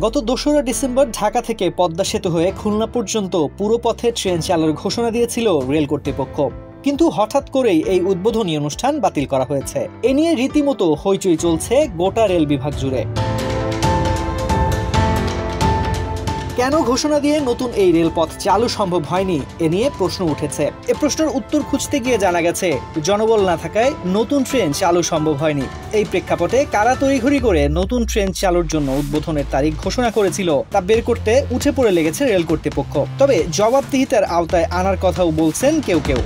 গত ২রা ডিসেম্বর ঢাকা থেকে পদ্মা সেতু হয়ে খুলনা পর্যন্ত পুরো পথে ট্রেন চালুর ঘোষণা দিয়েছিল রেল কর্তৃপক্ষ। কিন্তু হঠাৎ করেই এই উদ্বোধনী অনুষ্ঠান বাতিল করা হয়েছে। এ নিয়ে রীতিমতো হইচই চলছে গোটা রেল বিভাগ জুড়ে। কেন ঘোষণা দিয়ে নতুন এই রেলপথ চালু সম্ভব হয়নি, এ নিয়ে প্রশ্ন উঠেছে। এ প্রশ্নের উত্তর খুঁজতে গিয়ে জানা গেছে, জনবল না থাকায় নতুন ট্রেন চালু সম্ভব হয়নি। এই প্রেক্ষাপটে কারা তড়িঘড়ি করে নতুন ট্রেন চালুর জন্য উদ্বোধনের তারিখ ঘোষণা করেছিল তা বের করতে উঠে পড়ে লেগেছে রেল কর্তৃপক্ষ। তবে জবাবদিহিতার আওতায় আনার কথাও বলছেন কেউ কেউ।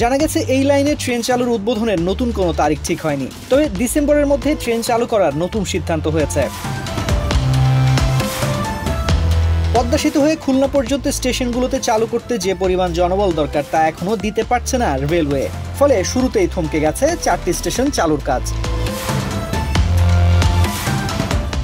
জানা গেছে এই লাইনে ট্রেন চালুর উদ্বোধনের নতুন কোনো তারিখ ঠিক হয়নি, তবে ডিসেম্বরের মধ্যে ট্রেন চালু করার নতুন সিদ্ধান্ত হয়েছে। পদ্মা সেতু হয়ে খুলনা পর্যন্ত স্টেশনগুলোতে চালু করতে যে পরিমাণ জনবল দরকার তা এখনো দিতে পারছে না রেলওয়ে। ফলে শুরুতেই থমকে গেছে 4টি স্টেশন চালুর কাজ।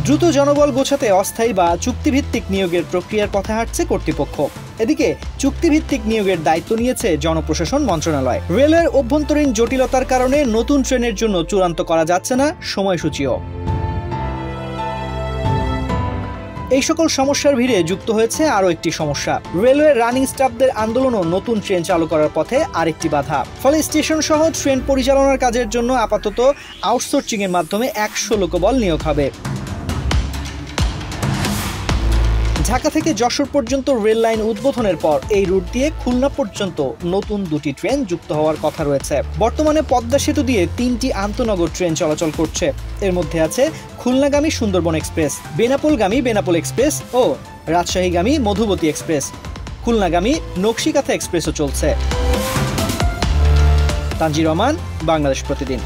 দ্রুত জনবল গোছাতে অস্থায়ী বা চুক্তিভিত্তিক নিয়োগের প্রক্রিয়ার পথে হাঁটছে কর্তৃপক্ষ। এদিকে চুক্তিভিত্তিক নিয়োগের দায়িত্ব নিয়েছে জনপ্রশাসন মন্ত্রণালয়। রেলের অভ্যন্তরীণ জটিলতার কারণে নতুন ট্রেনের জন্য চূড়ান্ত করা যাচ্ছে না সময়সূচিও। এই সকল সমস্যার ভিড়ে যুক্ত হয়েছে আরও একটি সমস্যা। রেলওয়ে রানিং স্টাফদের আন্দোলনও নতুন ট্রেন চালু করার পথে আরেকটি বাধা। ফলে স্টেশন সহ ট্রেন পরিচালনার কাজের জন্য আপাতত আউটসোর্সিং এর মাধ্যমে 100 লোকবল নিয়োগ হবে। ঢাকা থেকে যশোর পর্যন্ত রেল লাইন উদ্বোধনের পর এই রুট দিয়ে খুলনা পর্যন্ত নতুন 2টি ট্রেন যুক্ত হওয়ার কথা রয়েছে। বর্তমানে পদ্মা সেতু দিয়ে 3টি আন্তনগর ট্রেন চলাচল করছে। এর মধ্যে আছে খুলনাগামী সুন্দরবন এক্সপ্রেস, বেনাপোলগামী বেনাপোল এক্সপ্রেস ও রাজশাহীগামী মধুবতী এক্সপ্রেস। খুলনাগামী নকশিকাথা এক্সপ্রেসও চলছে। তানজির রহমান, বাংলাদেশ প্রতিদিন।